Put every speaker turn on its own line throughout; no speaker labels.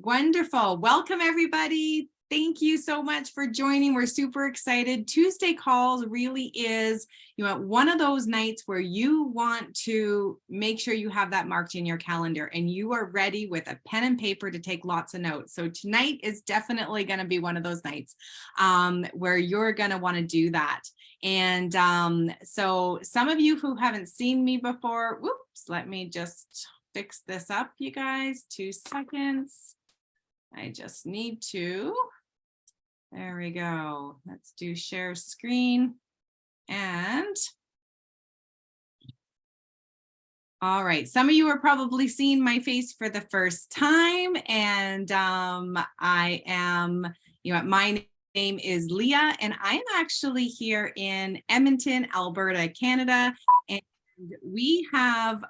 Wonderful. Welcome, everybody. Thank you so much for joining. We're super excited. Tuesday calls really is, one of those nights where you want to make sure you have that marked in your calendar and you are ready with a pen and paper to take lots of notes. So tonight is definitely going to be one of those nights where you're going to want to do that. And so some of you who haven't seen me before, whoops, let me just fix this up, you guys. 2 seconds. I just need to, there we go. Let's do share screen. And all right, some of you are probably seeing my face for the first time, and I am, my name is Leah, and I am actually here in Edmonton, Alberta, Canada, and we have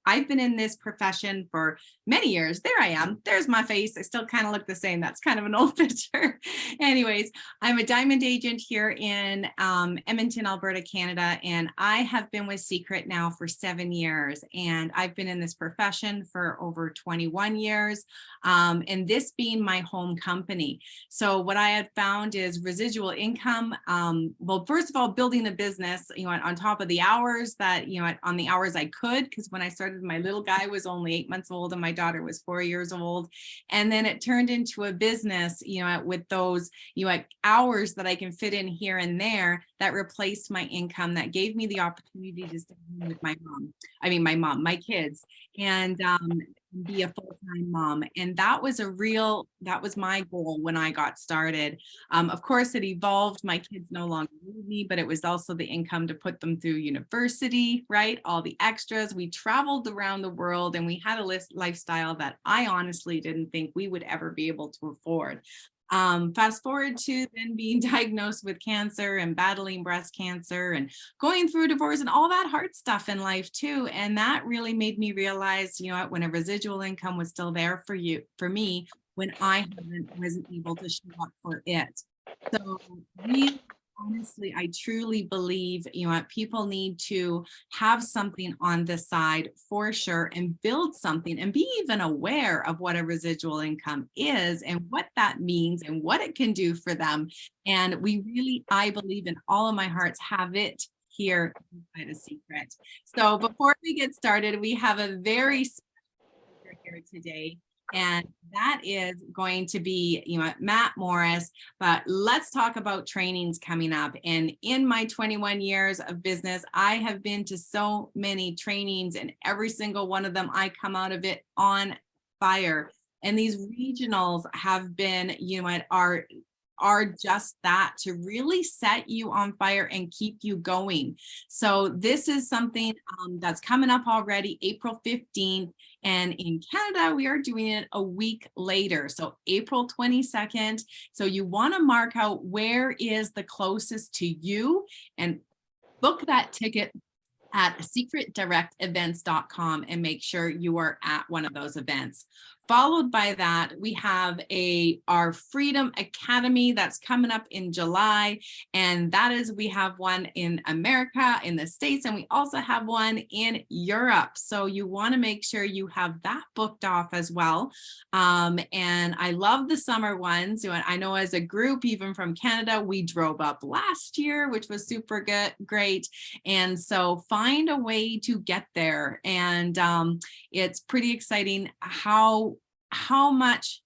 I've been in this profession for many years. There I am. There's my face. I still kind of look the same. That's kind of an old picture. Anyways, I'm a diamond agent here in Edmonton, Alberta, Canada, and I have been with Secret now for 7 years. And I've been in this profession for over 21 years, and this being my home company. So what I had found is residual income. Well, first of all, building a business, on top of the hours that, on the hours I could, because when I started, my little guy was only 8 months old and my daughter was 4 years old. And then it turned into a business, with those, hours that I can fit in here and there that replaced my income, that gave me the opportunity to stay home with my kids, and be a full-time mom. And that was my goal when I got started. Of course, it evolved. My kids no longer need me, but it was also the income to put them through university, right? All the extras. We traveled around the world and we had a lifestyle that I honestly didn't think we would ever be able to afford. Fast forward to then being diagnosed with cancer and battling breast cancer and going through a divorce and all that hard stuff in life too. And that really made me realize, when a residual income was still there for me, when I wasn't able to show up for it. So really, honestly, I truly believe, people need to have something on the side for sure and build something and be even aware of what a residual income is and what that means and what it can do for them. And we really, I believe in all of my hearts, have it here inside of Secret. So before we get started, we have a very special speaker here today. And that is going to be, Matt Morris. But let's talk about trainings coming up. And in my 21 years of business, I have been to so many trainings, and every single one of them, I come out of it on fire. And these regionals have been, are just that, to really set you on fire and keep you going. So this is something that's coming up already, April 15th. And in Canada, we are doing it a week later, so April 22nd. So you want to mark out where is the closest to you and book that ticket at secretdirectevents.com and make sure you are at one of those events. Followed by that, we have our Freedom Academy that's coming up in July. And that is, we have one in America, in the States, and we also have one in Europe. So you want to make sure you have that booked off as well. And I love the summer ones. I know as a group, even from Canada, we drove up last year, which was super great. And so find a way to get there. And it's pretty exciting how much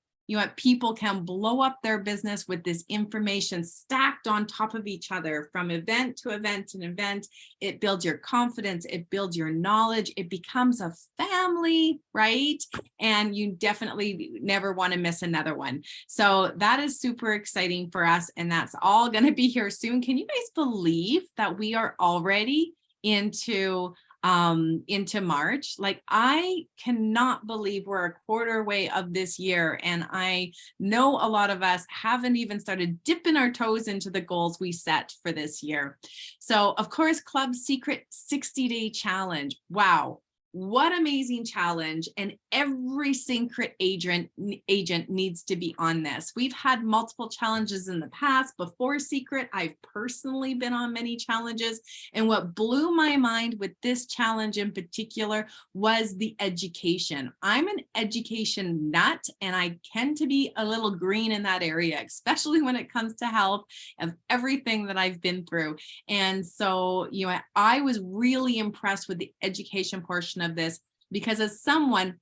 people can blow up their business with this information stacked on top of each other from event to event and event. It builds your confidence, it builds your knowledge, it becomes a family, right? And you definitely never want to miss another one. So that is super exciting for us, and that's all going to be here soon. Can you guys believe that we are already into March? Like, I cannot believe we're a quarter way of this year. And I know a lot of us haven't even started dipping our toes into the goals we set for this year. So of course, Club Secret 60-day challenge. Wow. what amazing challenge. And every Syncret agent needs to be on this. We've had multiple challenges in the past. Before Secret, I've personally been on many challenges. And what blew my mind with this challenge in particular was the education. I'm an education nut, and I tend to be a little green in that area, especially when it comes to health, of everything that I've been through. And so, I was really impressed with the education portion of this, because as someone,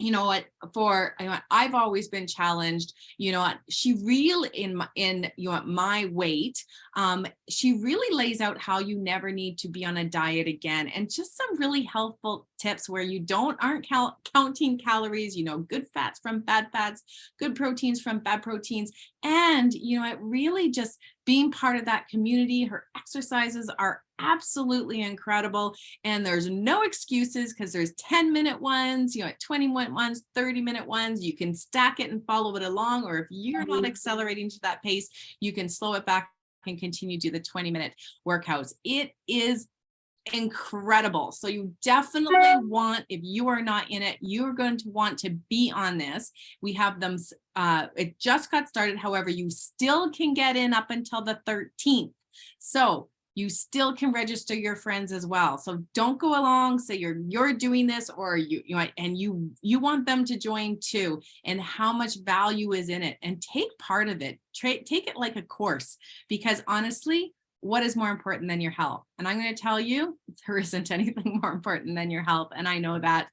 I've always been challenged, she really in my weight, she really lays out how you never need to be on a diet again, and just some really helpful tips where you aren't counting calories, good fats from bad fats, good proteins from bad proteins, and it really just being part of that community. Her exercises are absolutely incredible, and there's no excuses, because there's 10-minute ones, 20-minute ones, 30-minute ones. You can stack it and follow it along, or if you're not accelerating to that pace, you can slow it back and continue to do the 20-minute workouts. It is incredible. So you definitely want, if you are not in it, you're going to want to be on this. We have them, it just got started. However, you still can get in up until the 13th. So you still can register your friends as well. So don't go along, say you're doing this, or you want them to join too, and how much value is in it, and take part of it. Take it like a course, because honestly, what is more important than your health? And I'm going to tell you, there isn't anything more important than your health. And I know that,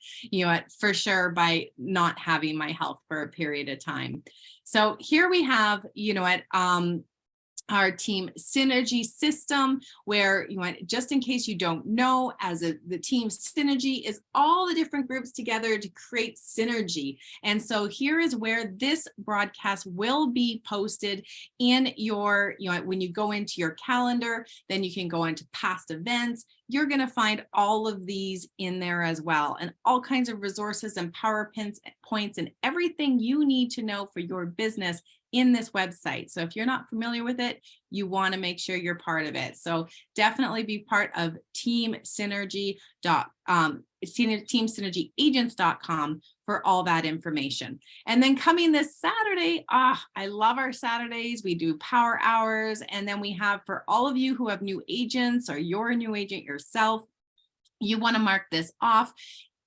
for sure, by not having my health for a period of time. So here we have, our team synergy system, where just in case you don't know, the team synergy is all the different groups together to create synergy. And so here is where this broadcast will be posted in your, when you go into your calendar, then you can go into past events. You're going to find all of these in there as well, and all kinds of resources and points and everything you need to know for your business in this website. So if you're not familiar with it, you want to make sure you're part of it. So definitely be part of teamsynergyagents.com for all that information. And then coming this Saturday, I love our Saturdays. We do power hours. And then we have, for all of you who have new agents, or you're a new agent yourself, you want to mark this off.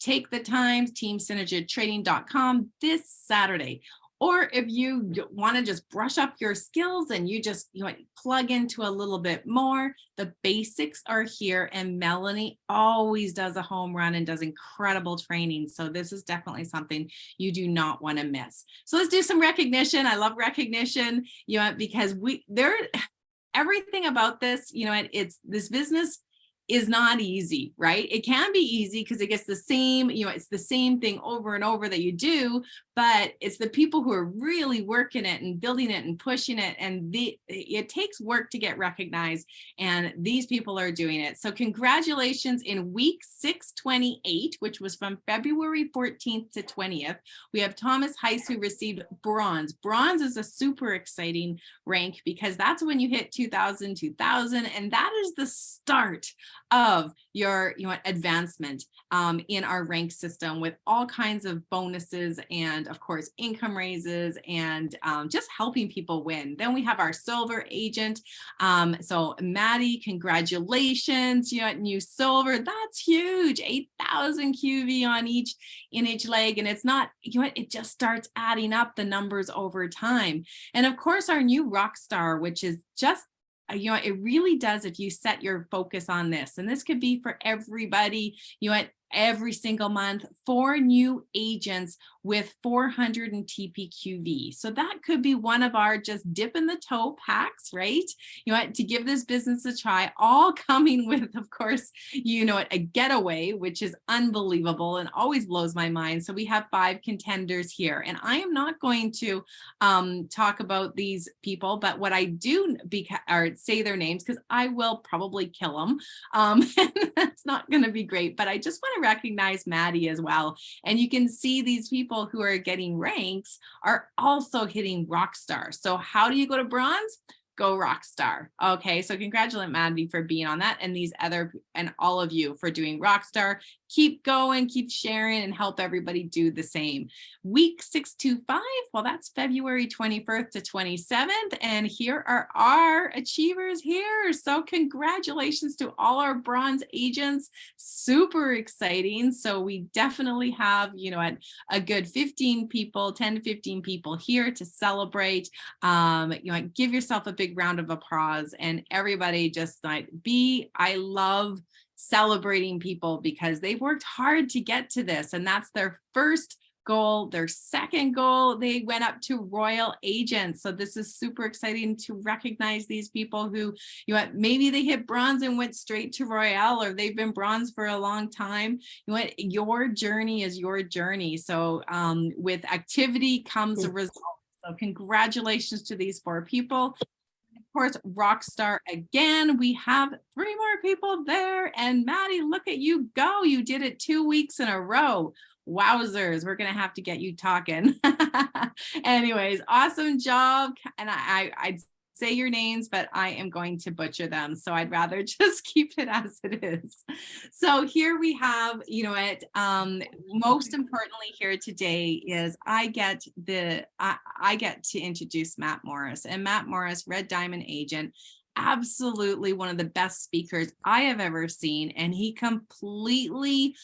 Take the time, teamsynergytrading.com this Saturday. Or if you want to just brush up your skills and you just plug into a little bit more, the basics are here. And Melanie always does a home run and does incredible training. So this is definitely something you do not want to miss. So let's do some recognition. I love recognition, because everything about this, it's this business is not easy, right? It can be easy because it gets the same, it's the same thing over and over that you do, but it's the people who are really working it and building it and pushing it. And it takes work to get recognized, and these people are doing it. So congratulations. In week 628, which was from February 14th to 20th, we have Thomas Heiss, who received bronze. Bronze is a super exciting rank, because that's when you hit 2000, and that is the start of your advancement in our rank system, with all kinds of bonuses and, of course, income raises, and just helping people win. Then we have our silver agent. So Maddie, congratulations, new silver. That's huge. 8,000 QV on each leg, and it's not, it just starts adding up the numbers over time. And of course, our new rock star, which is just, it really does, if you set your focus on this, and this could be for everybody, every single month, 4 new agents with 400 in TPQV. So that could be one of our just dip in the toe packs, right? To give this business a try, all coming with, of course, a getaway, which is unbelievable and always blows my mind. So we have 5 contenders here, and I am not going to talk about these people, but what I do or say their names, because I will probably kill them. That's not going to be great, but I just want to recognize Maddie as well. And you can see these people who are getting ranks are also hitting Rockstar. So how do you go to bronze? Go Rockstar. Okay, so congratulate Maddie for being on that, and these other, and all of you for doing Rockstar. keep going, keep sharing, and help everybody do the same. Week 625, well, that's February 21st to 27th. And here are our achievers here. So congratulations to all our bronze agents. Super exciting. So we definitely have, a good 15 people, 10 to 15 people here to celebrate. Give yourself a big round of applause, and everybody just I love celebrating people because they've worked hard to get to this, and that's their first goal. Their second goal, they went up to Royal Agents. So this is super exciting to recognize these people who, maybe they hit bronze and went straight to Royal, or they've been bronze for a long time. Your journey is your journey. So with activity comes a result. So congratulations to these 4 people. Of course, Rockstar again. We have 3 more people there. And Maddie, look at you go. You did it 2 weeks in a row. Wowzers, we're going to have to get you talking. Anyways, awesome job. And I'd say your names, but I am going to butcher them. So I'd rather just keep it as it is. So here we have, most importantly here today is I get to introduce Matt Morris. And Matt Morris, Red Diamond agent, absolutely one of the best speakers I have ever seen. And he completely,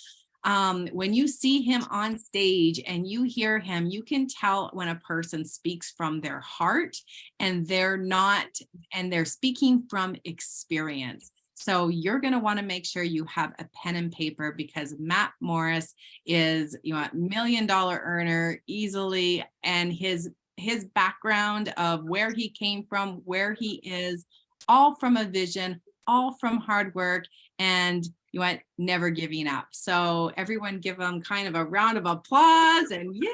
when you see him on stage and you hear him, you can tell when a person speaks from their heart and they're speaking from experience. So you're going to want to make sure you have a pen and paper, because Matt Morris is, a $1 million earner easily, and his background of where he came from, where he is, all from a vision, all from hard work, and never giving up. So everyone give them kind of a round of applause, and yay,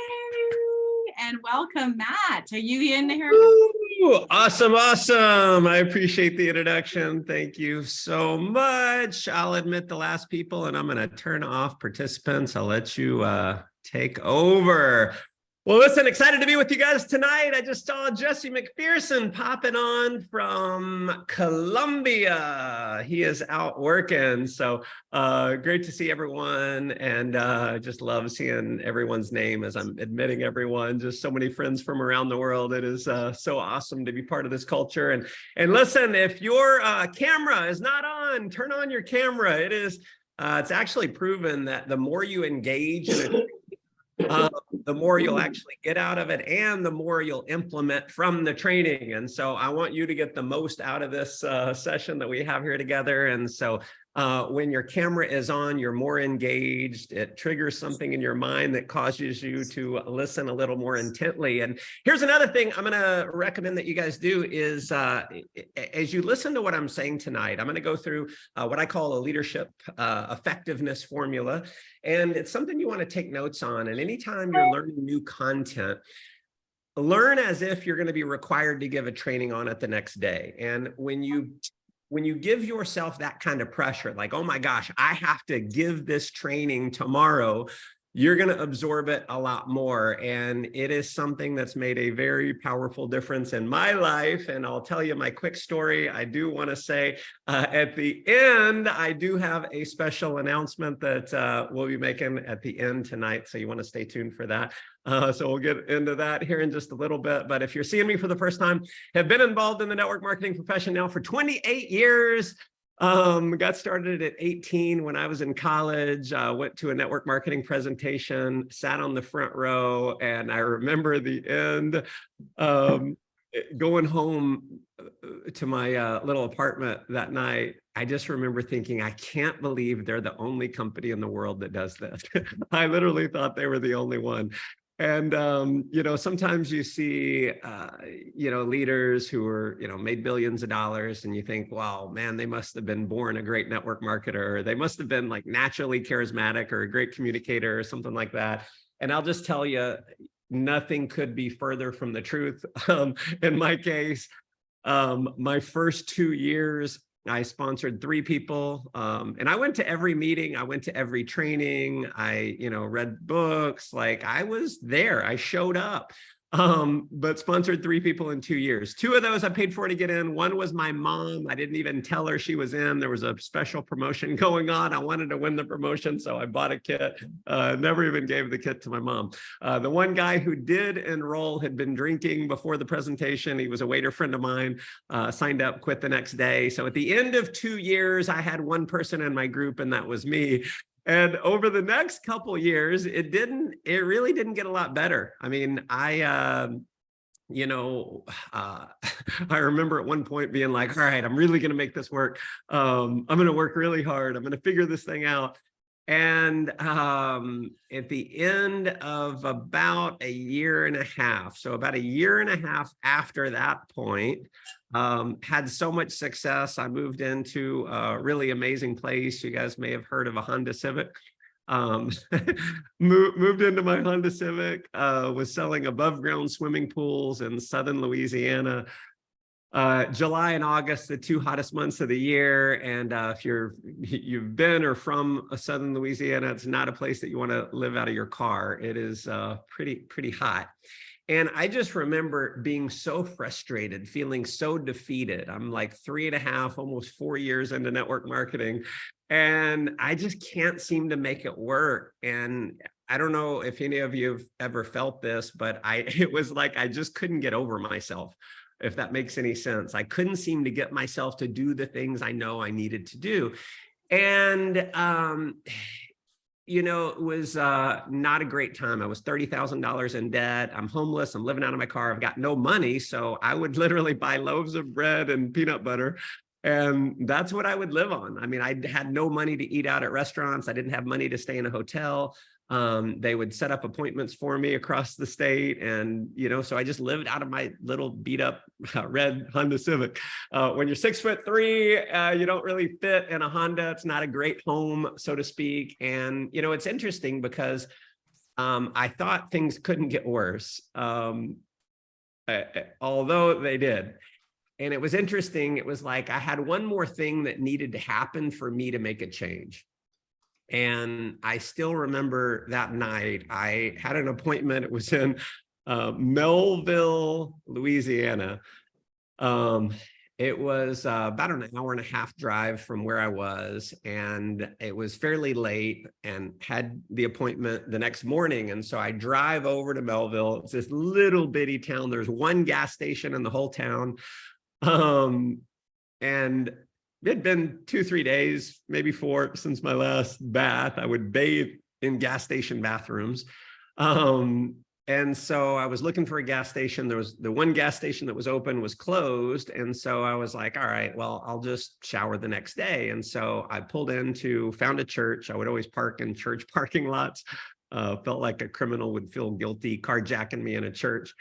and welcome, Matt. Are you in here?
Ooh, awesome. I appreciate the introduction. Thank you so much. I'll admit the last people, and I'm going to turn off participants. I'll let you take over. Well, listen, excited to be with you guys tonight. I just saw Jesse McPherson popping on from Colombia. He is out working. So great to see everyone. And just love seeing everyone's name as I'm admitting everyone. Just so many friends from around the world. It is so awesome to be part of this culture. And listen, if your camera is not on, turn on your camera. It is, it's actually proven that the more you engage in it, the more you'll actually get out of it, and the more you'll implement from the training. And so I want you to get the most out of this session that we have here together. And so when your camera is on, you're more engaged. It triggers something in your mind that causes you to listen a little more intently. And here's another thing I'm going to recommend that you guys do is as you listen to what I'm saying tonight, I'm going to go through what I call a leadership effectiveness formula. And it's something you want to take notes on. And anytime you're learning new content, learn as if you're going to be required to give a training on it the next day. And when you give yourself that kind of pressure, like, oh my gosh, I have to give this training tomorrow, you're going to absorb it a lot more. And it is something that's made a very powerful difference in my life. And I'll tell you my quick story. I do want to say at the end, I do have a special announcement that we'll be making at the end tonight. So you want to stay tuned for that. So we'll get into that here in just a little bit. But if you're seeing me for the first time, have been involved in the network marketing profession now for 28 years. Got started at 18 when I was in college, went to a network marketing presentation, sat on the front row, and I remember the end, going home to my little apartment that night. I just remember thinking, I can't believe they're the only company in the world that does this. I literally thought they were the only one. And, sometimes you see, leaders who are, made billions of dollars, and you think, wow, man, they must have been born a great network marketer, or they must have been like naturally charismatic or a great communicator or something like that. And I'll just tell you, nothing could be further from the truth. In my case, my first 2 years, I sponsored 3 people, and I went to every meeting. I went to every training. I, read books. Like, I was there. I showed up. but sponsored 3 people in 2 years. 2 of those I paid for to get in. One was my mom. I didn't even tell her she was in. There was a special promotion going on. I wanted to win the promotion, so I bought a kit. Never even gave the kit to my mom. The one guy who did enroll had been drinking before the presentation. He was a waiter friend of mine, signed up, quit the next day. So at the end of 2 years, I had one person in my group, and that was me. And over the next couple years, it really didn't get a lot better. I mean, I remember at one point being like, all right, I'm really going to make this work. I'm going to work really hard. I'm going to figure this thing out. And at the end of about a year and a half, so about a year and a half after that point, had so much success. I moved into a really amazing place. You guys may have heard of a Honda Civic. Moved into my Honda Civic, was selling above ground swimming pools in southern Louisiana. July and August, the 2 hottest months of the year. And if you've been or from southern Louisiana, it's not a place that you want to live out of your car. It is pretty hot. And I just remember being so frustrated, feeling so defeated. I'm like 3.5, almost 4 years into network marketing, and I just can't seem to make it work. And I don't know if any of you have ever felt this, but it was like I just couldn't get over myself, if that makes any sense. I couldn't seem to get myself to do the things I know I needed to do. And it was not a great time. I was $30,000 in debt. I'm homeless. I'm living out of my car. I've got no money. So I would literally buy loaves of bread and peanut butter. And that's what I would live on. I mean, I had no money to eat out at restaurants. I didn't have money to stay in a hotel. They would set up appointments for me across the state. And, so I just lived out of my little beat up red Honda Civic. When you're 6'3", you don't really fit in a Honda. It's not a great home, so to speak. And, it's interesting because I thought things couldn't get worse, although they did. And it was interesting. It was like I had one more thing that needed to happen for me to make a change. And I still remember that night, I had an appointment. It was in Melville, Louisiana. It was about an hour and a half drive from where I was, and it was fairly late, and had the appointment the next morning. And so I drive over to Melville. It's this little bitty town. There's one gas station in the whole town. And it'd been 2-3 days, maybe 4, since my last bath. I would bathe in gas station bathrooms. And so I was looking for a gas station. There was the one gas station that was open was closed. And so I was like, all right, well, I'll just shower the next day. And so I found a church. I would always park in church parking lots. Felt like a criminal would feel guilty carjacking me in a church.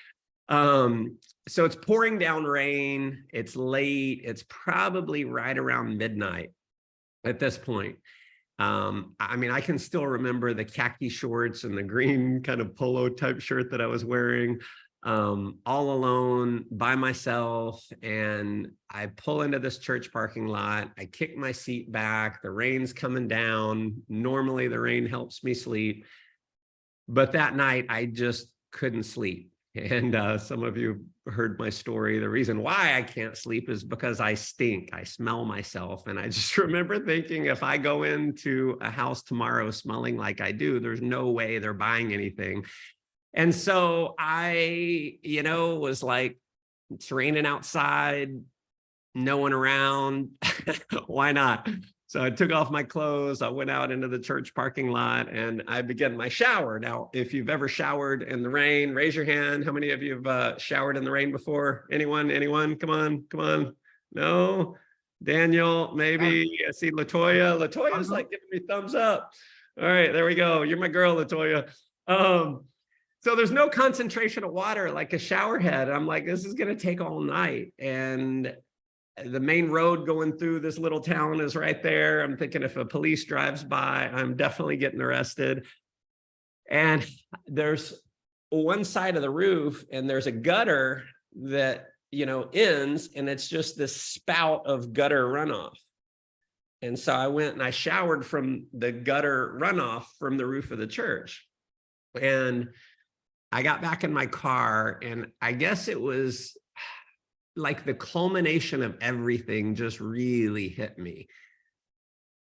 So it's pouring down rain. It's late. It's probably right around midnight at this point. I mean, I can still remember the khaki shorts and the green kind of polo type shirt that I was wearing, all alone by myself. And I pull into this church parking lot. I kick my seat back. The rain's coming down. Normally the rain helps me sleep, but that night I just couldn't sleep. And some of you heard my story. The reason why I can't sleep is because I stink. I smell myself. And I just remember thinking, if I go into a house tomorrow smelling like I do, there's no way they're buying anything. And so I, was like, it's raining outside, no one around. Why not? So I took off my clothes, I went out into the church parking lot, and I began my shower. Now, if you've ever showered in the rain, raise your hand. How many of you have showered in the rain before? Anyone? Come on. No? Daniel, maybe. I see Latoya. Latoya's like giving me thumbs up. All right, there we go. You're my girl, Latoya. So there's no concentration of water like a shower head. I'm like, this is going to take all night. And the main road going through this little town is right there. I'm thinking if a police drives by, I'm definitely getting arrested. And there's one side of the roof, and there's a gutter that, ends, and it's just this spout of gutter runoff. And so I went and I showered from the gutter runoff from the roof of the church. And I got back in my car, and I guess it was like the culmination of everything just really hit me.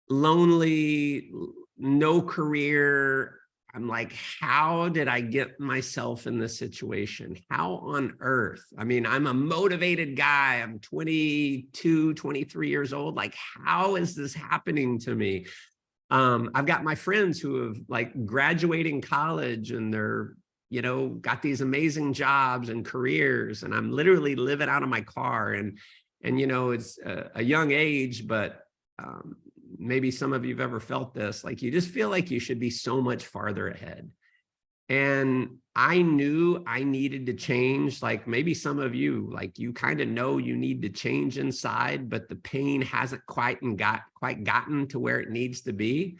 Lonely, no career. I'm like, how did I get myself in this situation? How on earth? I mean, I'm a motivated guy. I'm 22, 23 years old. Like, how is this happening to me? I've got my friends who have like graduating college, and they're, you know, got these amazing jobs and careers, and I'm literally living out of my car. And you know, it's a young age, but maybe some of you've ever felt this, like you just feel like you should be so much farther ahead. And I knew I needed to change. Like maybe some of you, like you kind of know you need to change inside, but the pain hasn't quite gotten to where it needs to be.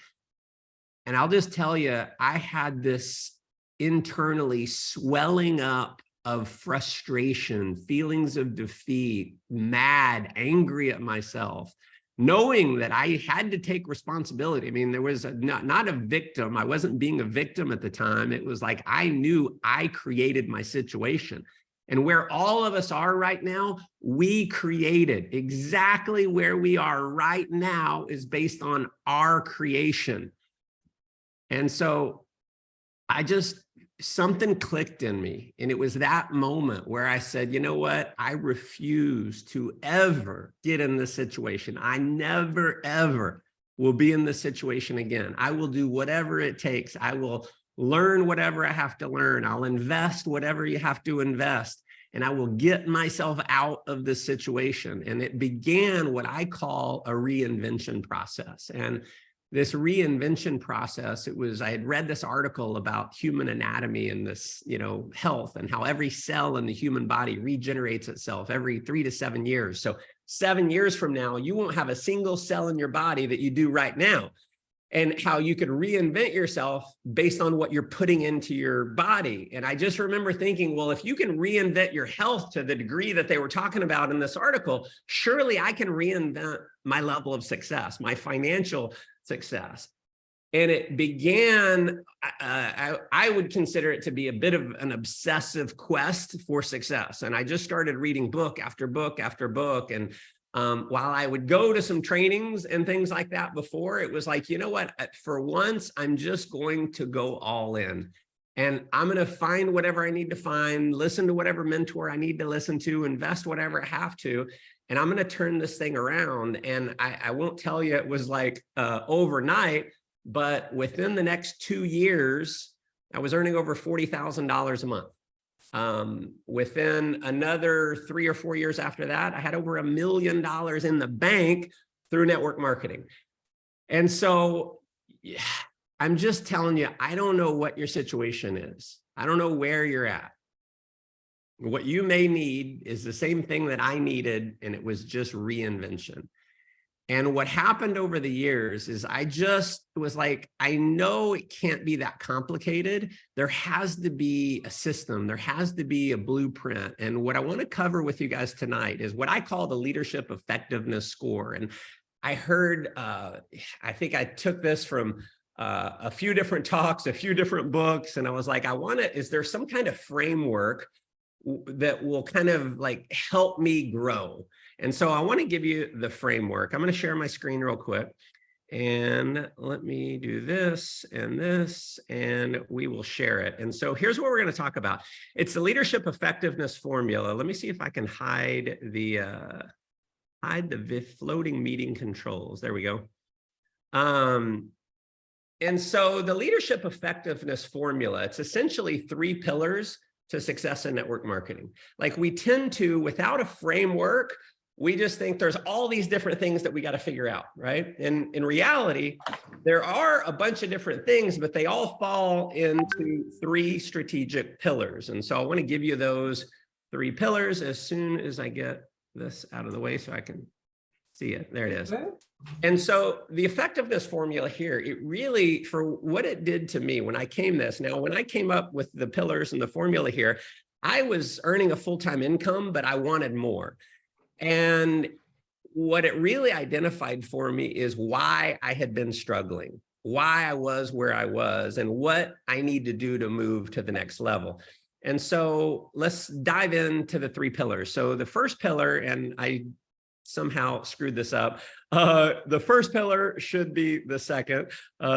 And I'll just tell you, I had this internally swelling up of frustration, feelings of defeat, mad, angry at myself, knowing that I had to take responsibility. I mean, there was not a victim. I wasn't being a victim at the time. It was like, I knew I created my situation. And where all of us are right now, we created. Exactly where we are right now is based on our creation. And so something clicked in me. And it was that moment where I said, you know what? I refuse to ever get in this situation. I never, ever will be in this situation again. I will do whatever it takes. I will learn whatever I have to learn. I'll invest whatever you have to invest. And I will get myself out of this situation. And it began what I call a reinvention process. And this reinvention process, I had read this article about human anatomy and this, you know, health, and how every cell in the human body regenerates itself every 3 to 7 years. So 7 years from now, you won't have a single cell in your body that you do right now. And how you could reinvent yourself based on what you're putting into your body. And I just remember thinking, well, if you can reinvent your health to the degree that they were talking about in this article, surely I can reinvent my level of success, my financial success. And it began, I would consider it to be a bit of an obsessive quest for success. And I just started reading book after book after book. And while I would go to some trainings and things like that before, it was like, you know what, for once, I'm just going to go all in. And I'm going to find whatever I need to find, listen to whatever mentor I need to listen to, invest whatever I have to. And I'm going to turn this thing around. And I won't tell you it was like overnight, but within the next 2 years, I was earning over $40,000 a month. Within another 3 or 4 years after that, I had over $1 million in the bank through network marketing. And so, yeah, I'm just telling you, I don't know what your situation is. I don't know where you're at. What you may need is the same thing that I needed, and it was just reinvention. And what happened over the years is I just was like, I know it can't be that complicated. There has to be a system. There has to be a blueprint. And what I want to cover with you guys tonight is what I call the leadership effectiveness score. And I heard, I think I took this from a few different talks, a few different books. And I was like, is there some kind of framework that will kind of like help me grow? And so I want to give you the framework. I'm going to share my screen real quick, and let me do this, and we will share it. And so here's what we're going to talk about. It's the leadership effectiveness formula. Let me see if I can hide the floating meeting controls. There we go. And so the leadership effectiveness formula, it's essentially 3 pillars to success in network marketing. Like we tend to, without a framework, we just think there's all these different things that we got to figure out, right? And in reality, there are a bunch of different things, but they all fall into 3 strategic pillars. And so I want to give you those 3 pillars as soon as I get this out of the way so I can see it. There it is. And so the effectiveness formula here, it really, for what it did to me when I came up with the pillars and the formula here, I was earning a full-time income, but I wanted more. And what it really identified for me is why I had been struggling. why I was where I was and what I need to do to move to the next level. And so let's dive into the 3 pillars. So the first pillar, and I somehow screwed this up. The first pillar should be the second.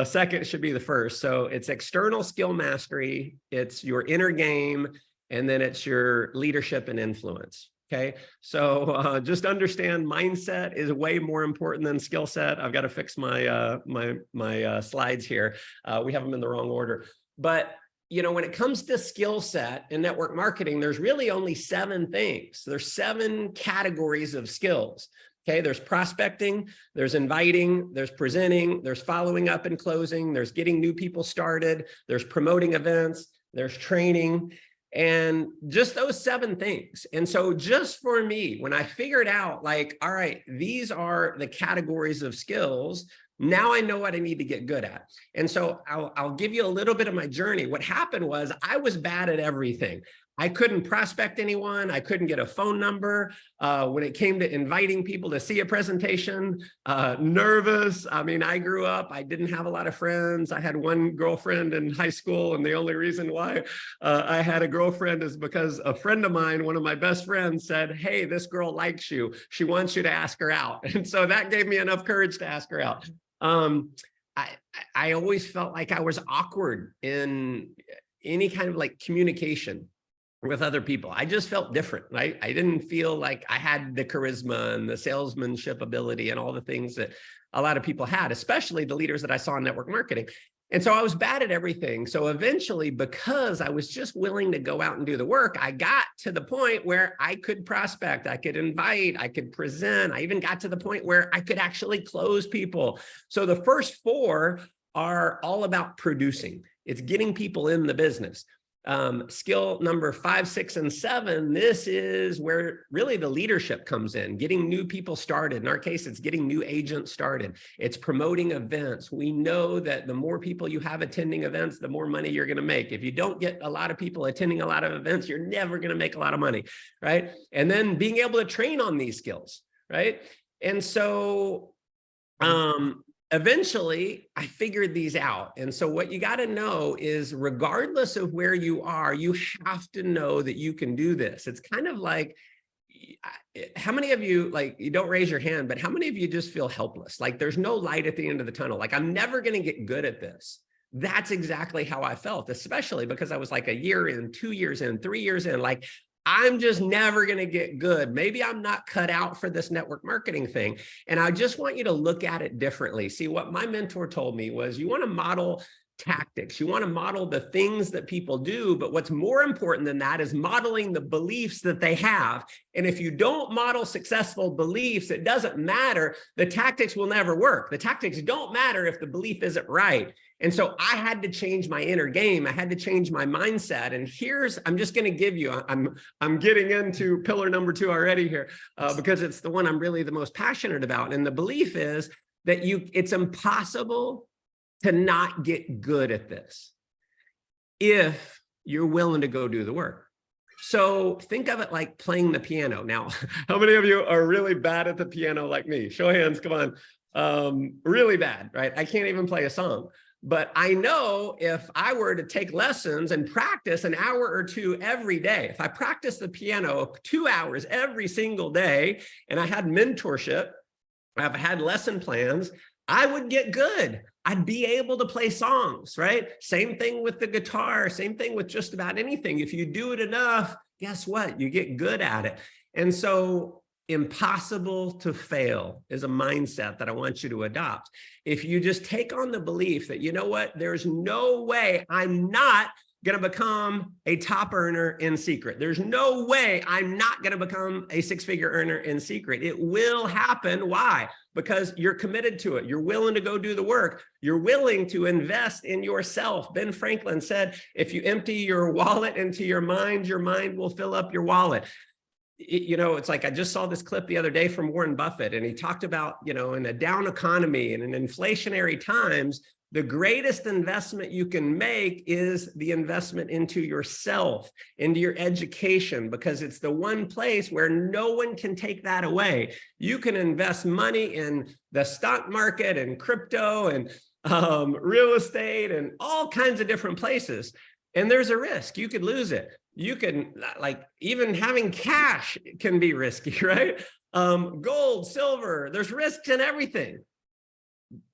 Second should be the first. So it's external skill mastery, it's your inner game, and then it's your leadership and influence. Okay, so just understand mindset is way more important than skill set. I've got to fix my my slides here. We have them in the wrong order. But you know, when it comes to skill set in network marketing, there's really only 7 things. There's 7 categories of skills. Okay, there's prospecting, there's inviting, there's presenting, there's following up and closing, there's getting new people started, there's promoting events, there's training, and just those 7 things. And so just for me, when I figured out like, all right, these are the categories of skills, now I know what I need to get good at. And so I'll give you a little bit of my journey. What happened was I was bad at everything. I couldn't prospect anyone. I couldn't get a phone number. When it came to inviting people to see a presentation, nervous. I mean, I grew up, I didn't have a lot of friends. I had one girlfriend in high school. And the only reason why I had a girlfriend is because a friend of mine, one of my best friends said, hey, this girl likes you. She wants you to ask her out. And so that gave me enough courage to ask her out. I always felt like I was awkward in any kind of like communication with other people. I just felt different, right? I didn't feel like I had the charisma and the salesmanship ability and all the things that a lot of people had, especially the leaders that I saw in network marketing. And so I was bad at everything. So eventually, because I was just willing to go out and do the work, I got to the point where I could prospect, I could invite, I could present. I even got to the point where I could actually close people. So the first 4 are all about producing. It's getting people in the business. Skill number 5, 6, and 7, this is where really the leadership comes in, getting new people started. In our case, it's getting new agents started. It's promoting events. We know that the more people you have attending events, the more money you're going to make. If you don't get a lot of people attending a lot of events, you're never going to make a lot of money, right? And then being able to train on these skills, right? And so, eventually, I figured these out. And so what you got to know is regardless of where you are, you have to know that you can do this. It's kind of like, how many of you, like, you don't raise your hand, but how many of you just feel helpless? Like there's no light at the end of the tunnel. Like I'm never going to get good at this. That's exactly how I felt, especially because I was like a year in, 2 years in, 3 years in, like, I'm just never going to get good. Maybe I'm not cut out for this network marketing thing. And I just want you to look at it differently. See, what my mentor told me was you want to model tactics. You want to model the things that people do, but what's more important than that is modeling the beliefs that they have. And if you don't model successful beliefs, it doesn't matter. The tactics will never work. The tactics don't matter if the belief isn't right. And so I had to change my inner game. I had to change my mindset. And here's, I'm just going to give you, I'm getting into pillar number 2 already here because it's the one I'm really the most passionate about. And the belief is that it's impossible to not get good at this if you're willing to go do the work. So think of it like playing the piano. Now, how many of you are really bad at the piano like me? Show of hands, come on. Really bad, right? I can't even play a song. But I know if I were to take lessons and practice an hour or 2 every day, if I practice the piano 2 hours every single day, and I had mentorship, I've had lesson plans, I would get good. I'd be able to play songs, right? Same thing with the guitar, same thing with just about anything. If you do it enough, guess what? You get good at it. And so impossible to fail is a mindset that I want you to adopt. If you just take on the belief that, you know what, there's no way I'm not going to become a top earner in secret. There's no way I'm not going to become a 6-figure earner in secret. It will happen. Why? Because you're committed to it. You're willing to go do the work. You're willing to invest in yourself. Ben Franklin said, if you empty your wallet into your mind will fill up your wallet. You know, it's like I just saw this clip the other day from Warren Buffett, and he talked about, you know, in a down economy and in inflationary times, the greatest investment you can make is the investment into yourself, into your education, because it's the one place where no one can take that away. You can invest money in the stock market and crypto and real estate, and all kinds of different places. And there's a risk. You could lose it. You can, like, even having cash can be risky, right? Gold, silver, there's risks in everything.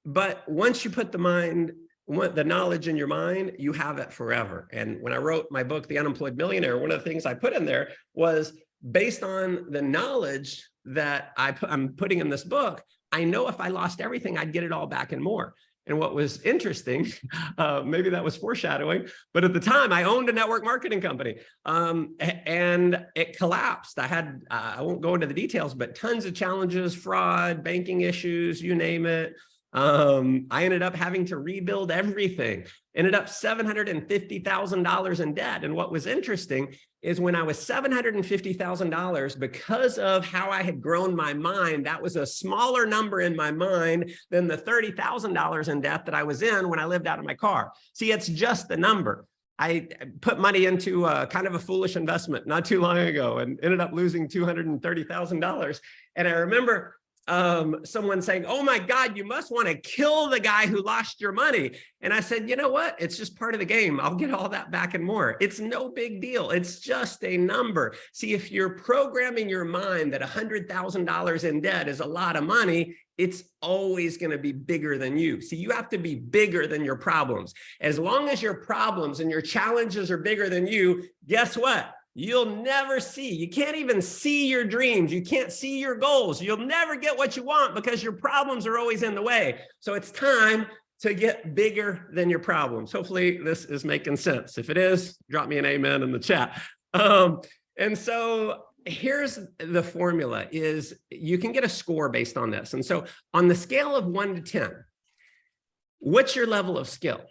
But once you put the knowledge in your mind, you have it forever. And when I wrote my book, The Unemployed Millionaire, one of the things I put in there was, based on the knowledge that I'm putting in this book, I know if I lost everything, I'd get it all back and more. And what was interesting, maybe that was foreshadowing, but at the time I owned a network marketing company, and it collapsed. I won't go into the details, but tons of challenges, fraud, banking issues, you name it. I ended up having to rebuild everything, ended up $750,000 in debt. And what was interesting is, when I was $750,000, because of how I had grown my mind, that was a smaller number in my mind than the $30,000 in debt that I was in when I lived out of my car. See, it's just the number. I put money into kind of a foolish investment not too long ago and ended up losing $230,000. And I remember someone saying, "Oh my God, you must want to kill the guy who lost your money." And I said, you know what? It's just part of the game. I'll get all that back and more. It's no big deal. It's just a number. See, if you're programming your mind that $100,000 in debt is a lot of money, it's always going to be bigger than you. See, you have to be bigger than your problems. As long as your problems and your challenges are bigger than you, guess what? You'll never see. You can't even see your dreams. You can't see your goals. You'll never get what you want because your problems are always in the way. So it's time to get bigger than your problems. Hopefully this is making sense. If it is, drop me an amen in the chat. And so here's the formula: is you can get a score based on this. And so on the scale of 1 to 10, what's your level of skill?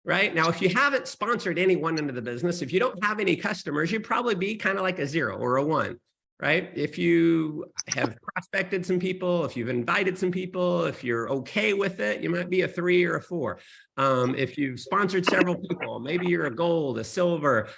Right now, if you haven't sponsored anyone into the business, if you don't have any customers, you'd probably be kind of like a 0 or a 1, right? If you have prospected some people, if you've invited some people, if you're okay with it, you might be a 3 or a 4. If you've sponsored several people, maybe you're a gold, a silver,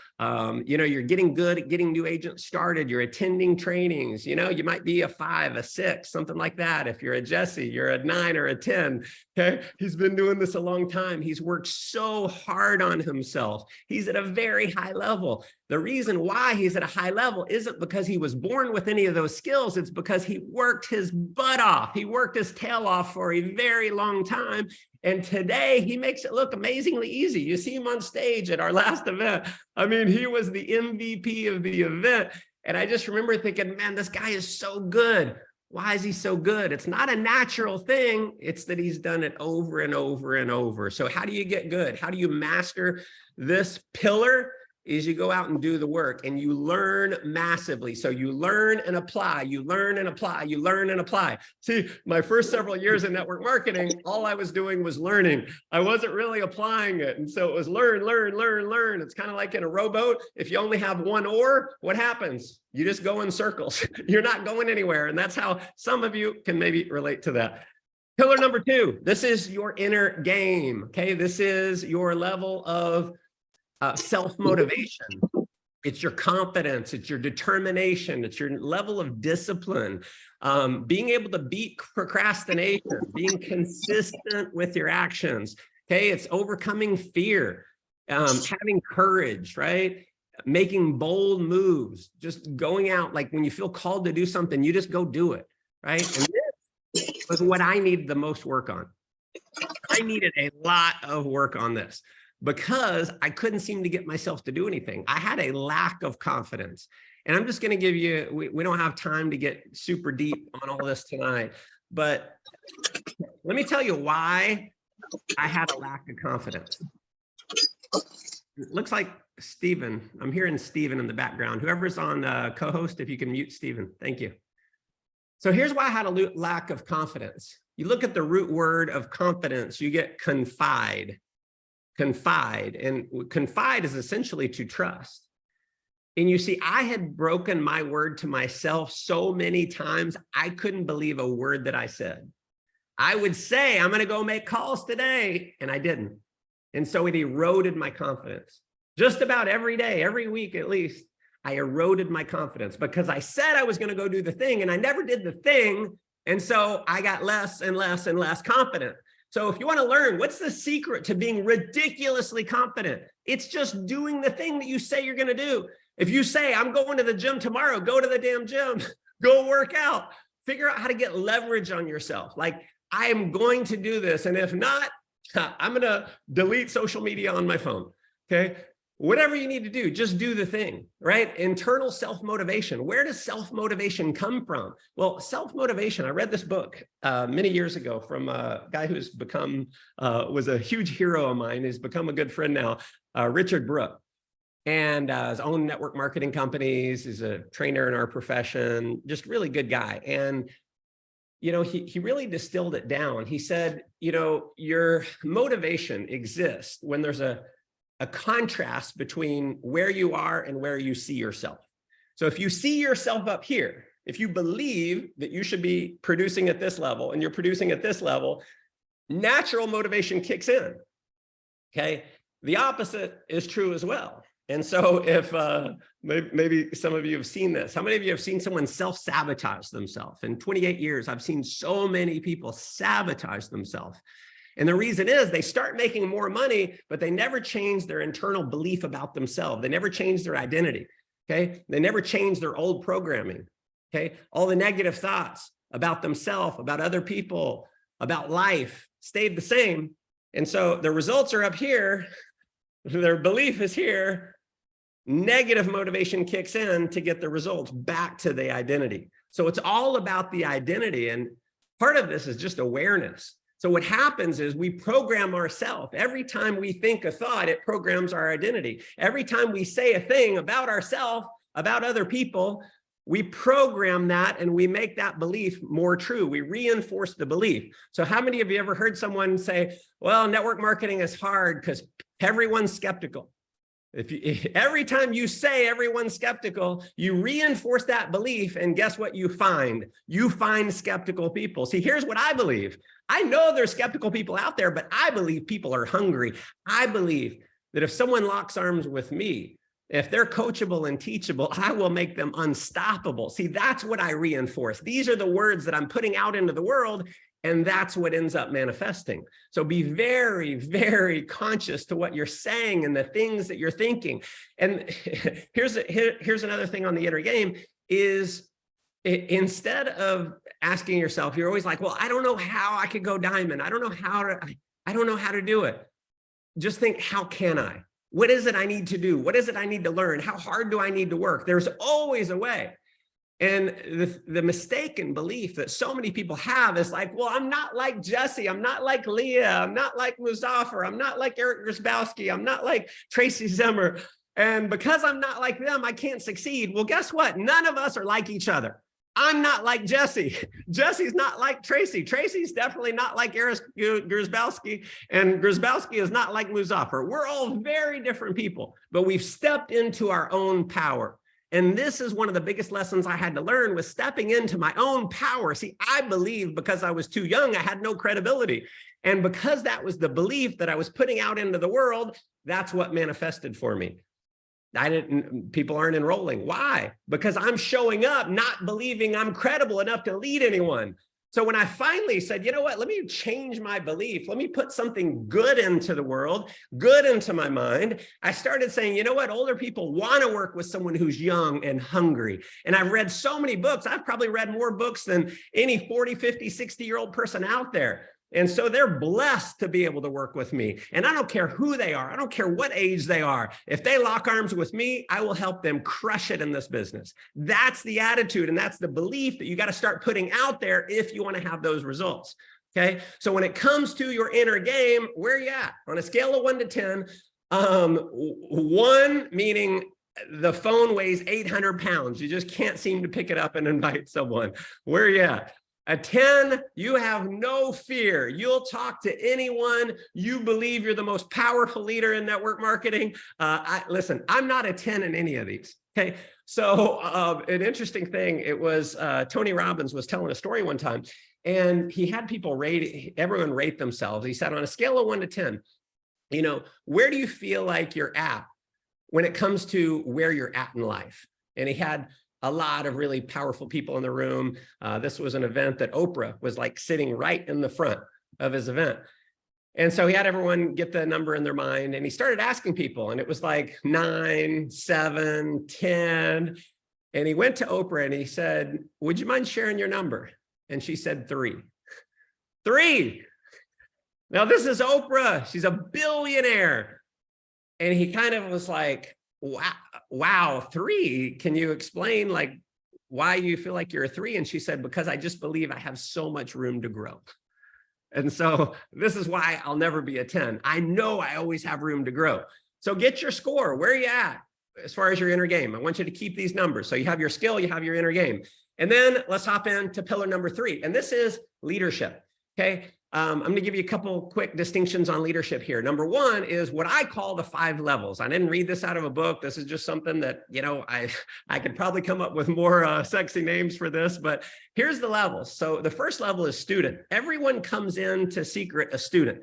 you're getting good at getting new agents started, you're attending trainings, you might be a 5, a 6, something like that. If you're a Jesse, you're a 9 or a 10, okay? He's been doing this a long time. He's worked so hard on himself. He's at a very high level. The reason why he's at a high level isn't because he was born with any of those skills. It's because he worked his butt off. He worked his tail off for a very long time. And today he makes it look amazingly easy. You see him on stage at our last event. I mean, he was the MVP of the event. And I just remember thinking, man, this guy is so good. Why is he so good? It's not a natural thing. It's that he's done it over and over and over. So how do you get good? How do you master this pillar? Is you go out and do the work, and you learn massively. So you learn and apply, you learn and apply, you learn and apply. See, my first several years in network marketing, all I was doing was learning. I wasn't really applying it. And so it was learn, learn, learn, learn. It's kind of like in a rowboat. If you only have one oar, what happens? You just go in circles. You're not going anywhere. And that's how some of you can maybe relate to that. Pillar number 2, this is your inner game. Okay, this is your level of self-motivation. It's your confidence, it's your determination, it's your level of discipline, being able to beat procrastination, being consistent with your actions. Okay, it's overcoming fear, having courage, right? Making bold moves, just going out, like when you feel called to do something, you just go do it, right? And this was what I needed the most work on. I needed a lot of work on this, because I couldn't seem to get myself to do anything. I had a lack of confidence. And I'm just going to give you, we don't have time to get super deep on all this tonight, but let me tell you why I had a lack of confidence. It looks like Stephen, I'm hearing Stephen in the background. Whoever's on co-host, if you can mute Stephen, thank you. So here's why I had a lack of confidence. You look at the root word of confidence, you get confide. Confide, and confide is essentially to trust. And you see, I had broken my word to myself so many times, I couldn't believe a word that I said. I would say, I'm going to go make calls today, and I didn't. And so it eroded my confidence. Just about every day, every week at least, I eroded my confidence because I said I was going to go do the thing, and I never did the thing. And so I got less and less and less confident. So if you want to learn what's the secret to being ridiculously confident, it's just doing the thing that you say you're going to do. If you say, I'm going to the gym tomorrow, go to the damn gym, go work out, figure out how to get leverage on yourself. Like, I am going to do this. And if not, I'm going to delete social media on my phone. Okay. Whatever you need to do, just do the thing, right? Internal self-motivation. Where does self-motivation come from? Well, self-motivation, I read this book many years ago from a guy who's become, was a huge hero of mine. He's become a good friend now, Richard Brooke. And his own network marketing companies. He's a trainer in our profession, just really good guy. And you know, he really distilled it down. He said, you know, your motivation exists when there's a contrast between where you are and where you see yourself. So if you see yourself up here, if you believe that you should be producing at this level and you're producing at this level, natural motivation kicks in. Okay. The opposite is true as well. And so if maybe some of you have seen this, how many of you have seen someone self-sabotage themselves? In 28 years, I've seen so many people sabotage themselves. And the reason is they start making more money, but they never change their internal belief about themselves. They never change their identity. Okay. They never change their old programming. Okay. All the negative thoughts about themselves, about other people, about life stayed the same. And so the results are up here. Their belief is here. Negative motivation kicks in to get the results back to the identity. So it's all about the identity. And part of this is just awareness. So what happens is we program ourselves. Every time we think a thought, it programs our identity. Every time we say a thing about ourselves, about other people, we program that and we make that belief more true. We reinforce the belief. So how many of you ever heard someone say, well, network marketing is hard because everyone's skeptical? Every time you say everyone's skeptical, you reinforce that belief, and guess what you find? You find skeptical people. See, here's what I believe. I know there's skeptical people out there, but I believe people are hungry. I believe that if someone locks arms with me, if they're coachable and teachable, I will make them unstoppable. See, that's what I reinforce. These are the words that I'm putting out into the world, and that's what ends up manifesting. So be very, very conscious to what you're saying and the things that you're thinking. And here's another thing on the inner game is instead of asking yourself, you're always like, well, I don't know how I could go diamond. I don't know how to do it. Just think, how can I? What is it I need to do? What is it I need to learn? How hard do I need to work? There's always a way. And the mistaken belief that so many people have is like, well, I'm not like Jesse. I'm not like Leah. I'm not like Muzaffar. I'm not like Eric Grzybalski. I'm not like Tracy Zimmer. And because I'm not like them, I can't succeed. Well, guess what? None of us are like each other. I'm not like Jesse. Jesse's not like Tracy. Tracy's definitely not like Eric Grzybalski. And Grzybalski is not like Muzaffar. We're all very different people, but we've stepped into our own power. And this is one of the biggest lessons I had to learn, was stepping into my own power. See, I believe because I was too young, I had no credibility. And because that was the belief that I was putting out into the world, that's what manifested for me. People aren't enrolling. Why? Because I'm showing up, not believing I'm credible enough to lead anyone. So when I finally said, you know what, let me change my belief. Let me put something good into the world, good into my mind. I started saying, you know what, older people want to work with someone who's young and hungry. And I've read so many books. I've probably read more books than any 40, 50, 60-year-old person out there. And so they're blessed to be able to work with me. And I don't care who they are. I don't care what age they are. If they lock arms with me, I will help them crush it in this business. That's the attitude. And that's the belief that you got to start putting out there if you want to have those results. Okay. So when it comes to your inner game, where are you at? On a scale of 1 to 10, 1 meaning the phone weighs 800 pounds. You just can't seem to pick it up and invite someone. Where are you at? A 10, you have no fear. You'll talk to anyone. You believe you're the most powerful leader in network marketing. Listen, I'm not a 10 in any of these. Okay. So an interesting thing, it was Tony Robbins was telling a story one time, and he had people everyone rate themselves. He said, on a scale of 1 to 10, you know, where do you feel like you're at when it comes to where you're at in life? And he had a lot of really powerful people in the room. This was an event that Oprah was like sitting right in the front of his event. And so he had everyone get the number in their mind, and he started asking people, and it was like 9, 7, 10. And he went to Oprah and he said, would you mind sharing your number? And she said 3. 3. Now this is Oprah. She's a billionaire. And he kind of was like, wow, 3. Can you explain like why you feel like you're a 3? And she said, because I just believe I have so much room to grow. And so this is why I'll never be a 10. I know I always have room to grow. So get your score. Where are you at as far as your inner game? I want you to keep these numbers. So you have your skill, you have your inner game. And then let's hop into pillar number 3. And this is leadership. Okay. I'm going to give you a couple quick distinctions on leadership here. Number 1 is what I call the 5 levels. I didn't read this out of a book. This is just something that, you know, I could probably come up with more sexy names for this, but here's the levels. So the first level is student. Everyone comes into Secret a student,